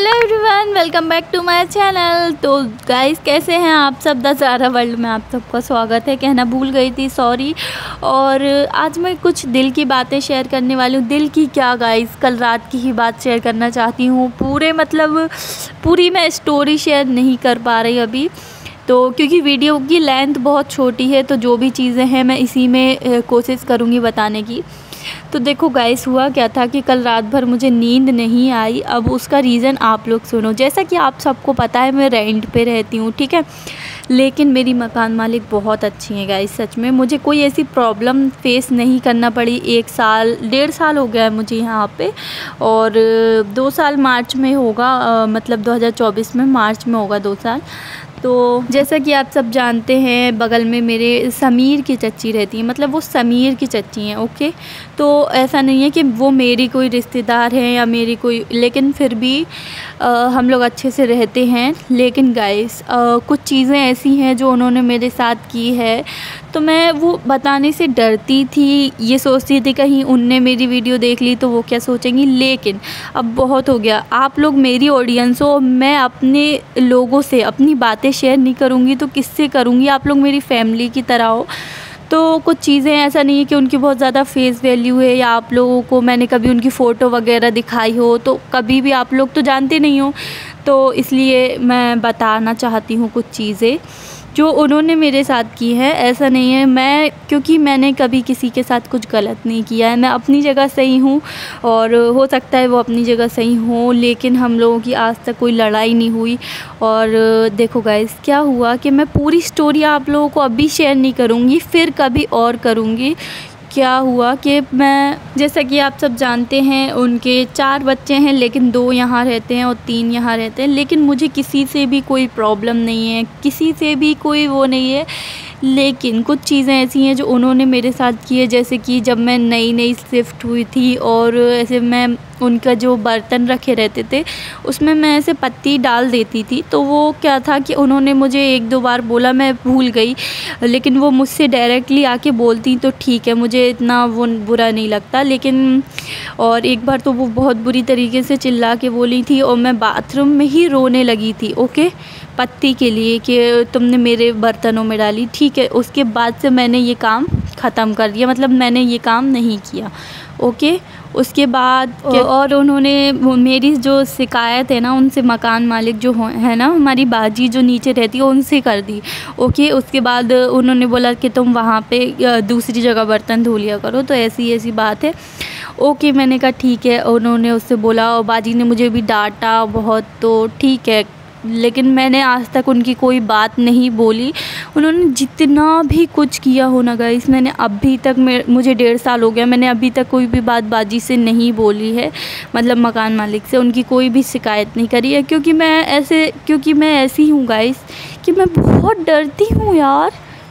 Hello everyone, welcome back to my channel. तो guys, कैसे हैं आप सब? द ज़ारा वर्ल्ड में आप सबका स्वागत है। कहना भूल गई थी, सॉरी। और आज मैं कुछ दिल की बातें शेयर करने वाली हूँ। दिल की क्या गाइस, कल रात की ही बात शेयर करना चाहती हूँ। पूरी मैं स्टोरी शेयर नहीं कर पा रही अभी, तो क्योंकि वीडियो की लेंथ बहुत छोटी है, तो जो भी चीज़ें हैं मैं इसी में कोशिश करूँगी बताने की। तो देखो गाइस, हुआ क्या था कि कल रात भर मुझे नींद नहीं आई। अब उसका रीज़न आप लोग सुनो। जैसा कि आप सबको पता है, मैं रेंट पे रहती हूँ, ठीक है। लेकिन मेरी मकान मालिक बहुत अच्छी हैं गाइस, सच में मुझे कोई ऐसी प्रॉब्लम फेस नहीं करना पड़ी। 1-1.5 साल हो गया है मुझे यहाँ पे, और 2 साल मार्च में होगा, मतलब 2024 में मार्च में होगा 2 साल। तो जैसा कि आप सब जानते हैं, बगल में मेरे समीर की चच्ची रहती है, मतलब वो समीर की चच्ची हैं, ओके। तो ऐसा नहीं है कि वो मेरी कोई रिश्तेदार हैं या मेरी कोई, लेकिन फिर भी हम लोग अच्छे से रहते हैं। लेकिन गाइस, कुछ चीज़ें ऐसी हैं जो उन्होंने मेरे साथ की है, तो मैं वो बताने से डरती थी। ये सोचती थी कहीं उनने मेरी वीडियो देख ली तो वो क्या सोचेंगी। लेकिन अब बहुत हो गया, आप लोग मेरी ऑडियंस हो, मैं अपने लोगों से अपनी बातें शेयर नहीं करूँगी तो किससे करूँगी? आप लोग मेरी फैमिली की तरह हो। तो कुछ चीज़ें ऐसा नहीं है कि उनकी बहुत ज़्यादा फेस वैल्यू है, या आप लोगों को मैंने कभी उनकी फ़ोटो वगैरह दिखाई हो, तो कभी भी आप लोग तो जानते नहीं हो। तो इसलिए मैं बताना चाहती हूँ कुछ चीज़ें जो उन्होंने मेरे साथ की है। ऐसा नहीं है क्योंकि मैंने कभी किसी के साथ कुछ गलत नहीं किया है। मैं अपनी जगह सही हूँ, और हो सकता है वो अपनी जगह सही हो, लेकिन हम लोगों की आज तक कोई लड़ाई नहीं हुई। और देखो गाइस, क्या हुआ कि मैं पूरी स्टोरी आप लोगों को अभी शेयर नहीं करूँगी, फिर कभी और करूँगी। क्या हुआ कि मैं, जैसा कि आप सब जानते हैं, उनके 4 बच्चे हैं, लेकिन 2 यहाँ रहते हैं और 3 यहाँ रहते हैं। लेकिन मुझे किसी से भी कोई प्रॉब्लम नहीं है, किसी से भी कोई वो नहीं है। लेकिन कुछ चीज़ें ऐसी हैं जो उन्होंने मेरे साथ की है। जैसे कि जब मैं नई शिफ्ट हुई थी, और ऐसे मैं उनका जो बर्तन रखे रहते थे उसमें मैं ऐसे पत्ती डाल देती थी। तो वो क्या था कि उन्होंने मुझे 1-2 बार बोला, मैं भूल गई, लेकिन वो मुझसे डायरेक्टली आके बोलती तो ठीक है, मुझे इतना वो बुरा नहीं लगता। लेकिन और एक बार तो वो बहुत बुरी तरीके से चिल्ला के बोली थी, और मैं बाथरूम में ही रोने लगी थी, ओके, पत्ती के लिए कि तुमने मेरे बर्तनों में डाली। ठीक है, उसके बाद से मैंने ये काम ख़त्म कर दिया, मतलब मैंने ये काम नहीं किया, ओके। उसके बाद और उन्होंने मेरी जो शिकायत है ना, उनसे मकान मालिक जो है ना, हमारी बाजी जो नीचे रहती है, उनसे कर दी, ओके। उसके बाद उन्होंने बोला कि तुम वहाँ पे दूसरी जगह बर्तन धो लिया करो, तो ऐसी बात है, ओके। मैंने कहा ठीक है। उन्होंने उससे बोला, और बाजी ने मुझे भी डांटा बहुत, तो ठीक है। लेकिन मैंने आज तक उनकी कोई बात नहीं बोली। उन्होंने जितना भी कुछ किया हो ना गाइस, मैंने अभी तक, मुझे 1.5 साल हो गया, मैंने अभी तक कोई भी बात बाजी से नहीं बोली है, मतलब मकान मालिक से उनकी कोई भी शिकायत नहीं करी है। क्योंकि मैं ऐसी हूँ गाइस कि मैं बहुत डरती हूँ यार,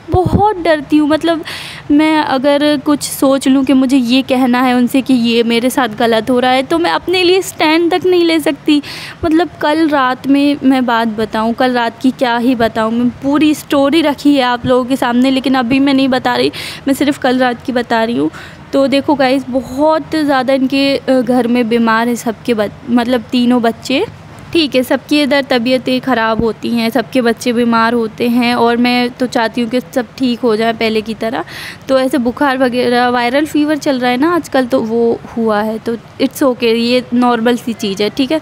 बहुत डरती हूँ। मतलब मैं अगर कुछ सोच लूँ कि मुझे ये कहना है उनसे कि ये मेरे साथ गलत हो रहा है, तो मैं अपने लिए स्टैंड तक नहीं ले सकती। मतलब कल रात में मैं बात बताऊँ, कल रात की क्या ही बताऊँ, मैं पूरी स्टोरी रखी है आप लोगों के सामने, लेकिन अभी मैं नहीं बता रही, मैं सिर्फ़ कल रात की बता रही हूँ। तो देखो गाइस, बहुत ज़्यादा इनके घर में बीमार है सबके मतलब तीनों बच्चे, ठीक है। सबकी इधर तबीयतें ख़राब होती हैं, सबके बच्चे बीमार होते हैं, और मैं तो चाहती हूँ कि सब ठीक हो जाए पहले की तरह। तो ऐसे बुखार वगैरह, वायरल फ़ीवर चल रहा है ना आजकल, तो वो हुआ है, तो इट्स ओके, ये नॉर्मल सी चीज़ है, ठीक है।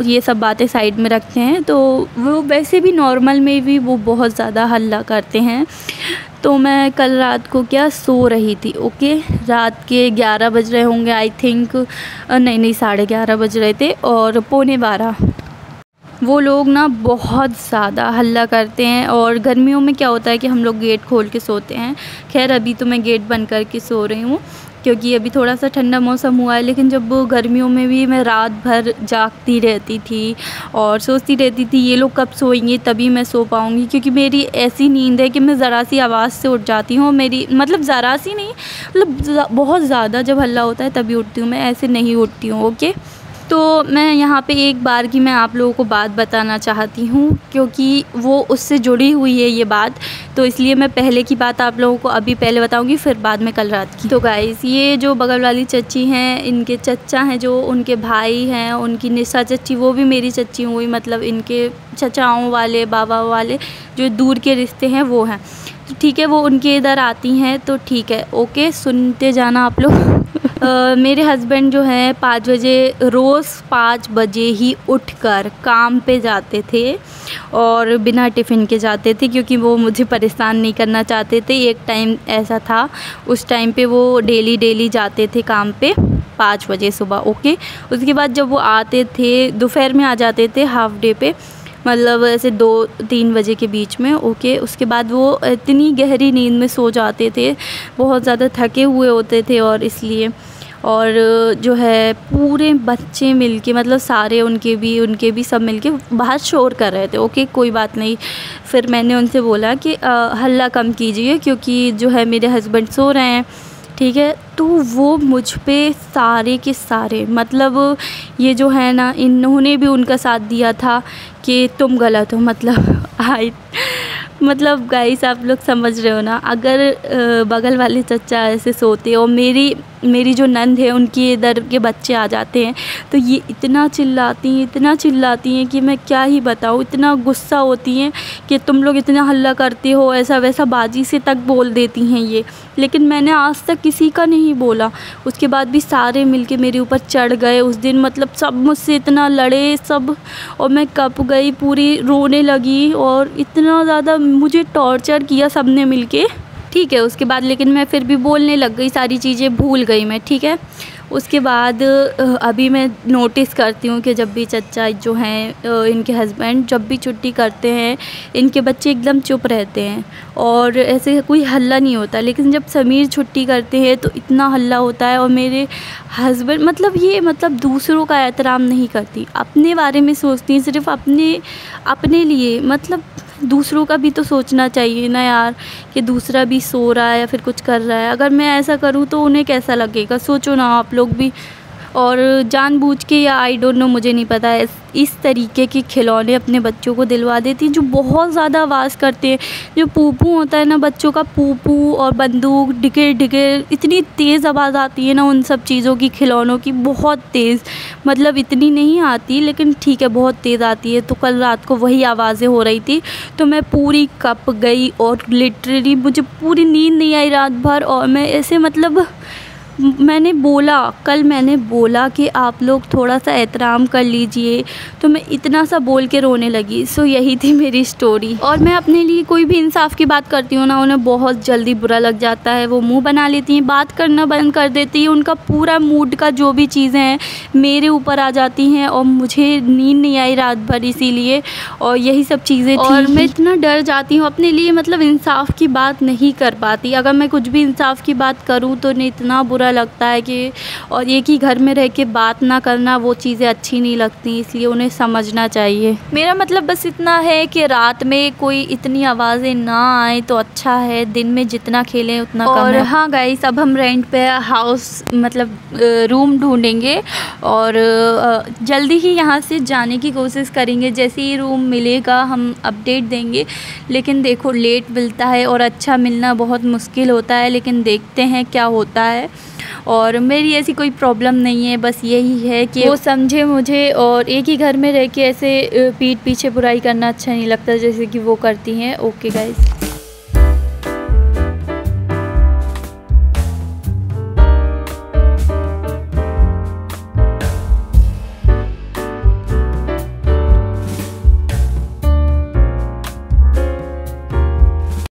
ये सब बातें साइड में रखते हैं। तो वो वैसे भी नॉर्मल में भी वो बहुत ज़्यादा हल्ला करते हैं। तो मैं कल रात को क्या सो रही थी, ओके, रात के 11 बज रहे होंगे आई थिंक, नहीं 11:30 बज रहे थे, और 11:45। वो लोग ना बहुत ज़्यादा हल्ला करते हैं, और गर्मियों में क्या होता है कि हम लोग गेट खोल के सोते हैं। खैर अभी तो मैं गेट बंद करके सो रही हूँ, क्योंकि अभी थोड़ा सा ठंडा मौसम हुआ है। लेकिन जब गर्मियों में भी मैं रात भर जागती रहती थी और सोचती रहती थी ये लोग कब सोएंगे तभी मैं सो पाऊँगी, क्योंकि मेरी ऐसी नींद है कि मैं ज़रा सी आवाज़ से उठ जाती हूँ। मेरी मतलब ज़रा सी नहीं, मतलब बहुत ज़्यादा जब हल्ला होता है तभी उठती हूँ मैं, ऐसे नहीं उठती हूँ, ओके। तो मैं यहाँ पे एक बार की मैं आप लोगों को बात बताना चाहती हूँ, क्योंकि वो उससे जुड़ी हुई है ये बात, तो इसलिए मैं पहले की बात आप लोगों को अभी पहले बताऊँगी, फिर बाद में कल रात की। तो गाइस, ये जो बगल वाली चच्ची हैं, इनके चच्चा हैं जो उनके भाई हैं, उनकी निशा चच्ची, वो भी मेरी चच्ची हुई, मतलब इनके चचाओं वाले बाबा वाले जो दूर के रिश्ते हैं वो हैं। तो ठीक है, वो उनके इधर आती हैं, तो ठीक है, ओके, सुनते जाना आप लोग। मेरे हस्बैंड जो हैं 5 बजे, रोज़ 5 बजे ही उठकर काम पे जाते थे और बिना टिफ़िन के जाते थे, क्योंकि वो मुझे परेशान नहीं करना चाहते थे। एक टाइम ऐसा था, उस टाइम पे वो डेली जाते थे काम पे 5 बजे सुबह, ओके। उसके बाद जब वो आते थे, दोपहर में आ जाते थे हाफ़ डे पे, मतलब ऐसे 2-3 बजे के बीच में, ओके। उसके बाद वो इतनी गहरी नींद में सो जाते थे, बहुत ज़्यादा थके हुए होते थे, और इसलिए, और जो है पूरे बच्चे मिलके, मतलब सारे उनके भी सब मिलके बाहर शोर कर रहे थे, ओके, कोई बात नहीं। फिर मैंने उनसे बोला कि हल्ला कम कीजिए, क्योंकि जो है मेरे हस्बैंड सो रहे हैं, ठीक है। तो वो मुझ पे सारे के सारे, मतलब ये जो है ना, इन्होंने भी उनका साथ दिया था कि तुम गलत हो, मतलब गाइस आप लोग समझ रहे हो ना, अगर बगल वाले चचा ऐसे सोते और मेरी जो नंद है उनकी इधर के बच्चे आ जाते हैं, तो ये इतना चिल्लाती हैं कि मैं क्या ही बताऊँ, इतना गुस्सा होती हैं कि तुम लोग इतना हल्ला करते हो, ऐसा वैसा बाजी से तक बोल देती हैं ये। लेकिन मैंने आज तक किसी का नहीं बोला, उसके बाद भी सारे मिलके मेरे ऊपर चढ़ गए उस दिन, मतलब सब मुझसे इतना लड़े सब, और मैं कँप गई, पूरी रोने लगी, और इतना ज़्यादा मुझे टॉर्चर किया सब ने मिलके, ठीक है। उसके बाद लेकिन मैं फिर भी बोलने लग गई, सारी चीज़ें भूल गई मैं, ठीक है। उसके बाद अभी मैं नोटिस करती हूँ कि जब भी चचा जो हैं, इनके हस्बैंड जब भी छुट्टी करते हैं, इनके बच्चे एकदम चुप रहते हैं और ऐसे कोई हल्ला नहीं होता। लेकिन जब समीर छुट्टी करते हैं तो इतना हल्ला होता है, और मेरे हस्बैंड मतलब दूसरों का एहतराम नहीं करती, अपने बारे में सोचती, सिर्फ अपने लिए, मतलब दूसरों का भी तो सोचना चाहिए ना यार, कि दूसरा भी सो रहा है या फिर कुछ कर रहा है। अगर मैं ऐसा करूँ तो उन्हें कैसा लगेगा, सोचो ना आप लोग भी। और जानबूझ के या आई डोंट नो, मुझे नहीं पता है, इस तरीके के खिलौने अपने बच्चों को दिलवा देती हैं जो बहुत ज़्यादा आवाज़ करते हैं। जो पूपू होता है ना बच्चों का, पूपू और बंदूक, डिगर, इतनी तेज़ आवाज़ आती है ना उन सब चीज़ों की, खिलौनों की, बहुत तेज़, मतलब इतनी नहीं आती लेकिन ठीक है बहुत तेज़ आती है। तो कल रात को वही आवाज़ें हो रही थी, तो मैं पूरी कँप गई और लिटरली मुझे पूरी नींद नहीं आई रात भर। और मैं ऐसे, मतलब मैंने बोला कि आप लोग थोड़ा सा एहतराम कर लीजिए, तो मैं इतना सा बोल के रोने लगी। सो यही थी मेरी स्टोरी। और मैं अपने लिए कोई भी इंसाफ की बात करती हूँ ना, उन्हें बहुत जल्दी बुरा लग जाता है, वो मुंह बना लेती हैं, बात करना बंद कर देती हैं, उनका पूरा मूड का जो भी चीज़ें हैं मेरे ऊपर आ जाती हैं, और मुझे नींद नहीं आई रात भर इसीलिए, और यही सब चीज़ें थी। और मैं इतना डर जाती हूँ अपने लिए, मतलब इंसाफ की बात नहीं कर पाती। अगर मैं कुछ भी इंसाफ की बात करूँ तो इतना बुरा लगता है कि, और एक ही घर में रह के बात ना करना, वो चीज़ें अच्छी नहीं लगती, इसलिए उन्हें समझना चाहिए। मेरा मतलब बस इतना है कि रात में कोई इतनी आवाज़ें ना आए तो अच्छा है, दिन में जितना खेलें उतना कम है। हाँ गाइस, अब हम रेंट पे हाउस, मतलब रूम ढूंढेंगे और जल्दी ही यहाँ से जाने की कोशिश करेंगे। जैसे ही रूम मिलेगा हम अपडेट देंगे, लेकिन देखो लेट मिलता है और अच्छा मिलना बहुत मुश्किल होता है, लेकिन देखते हैं क्या होता है। और मेरी ऐसी कोई प्रॉब्लम नहीं है, बस यही है कि वो समझे मुझे, और एक ही घर में रह के ऐसे पीठ पीछे बुराई करना अच्छा नहीं लगता जैसे कि वो करती हैं। Okay guys.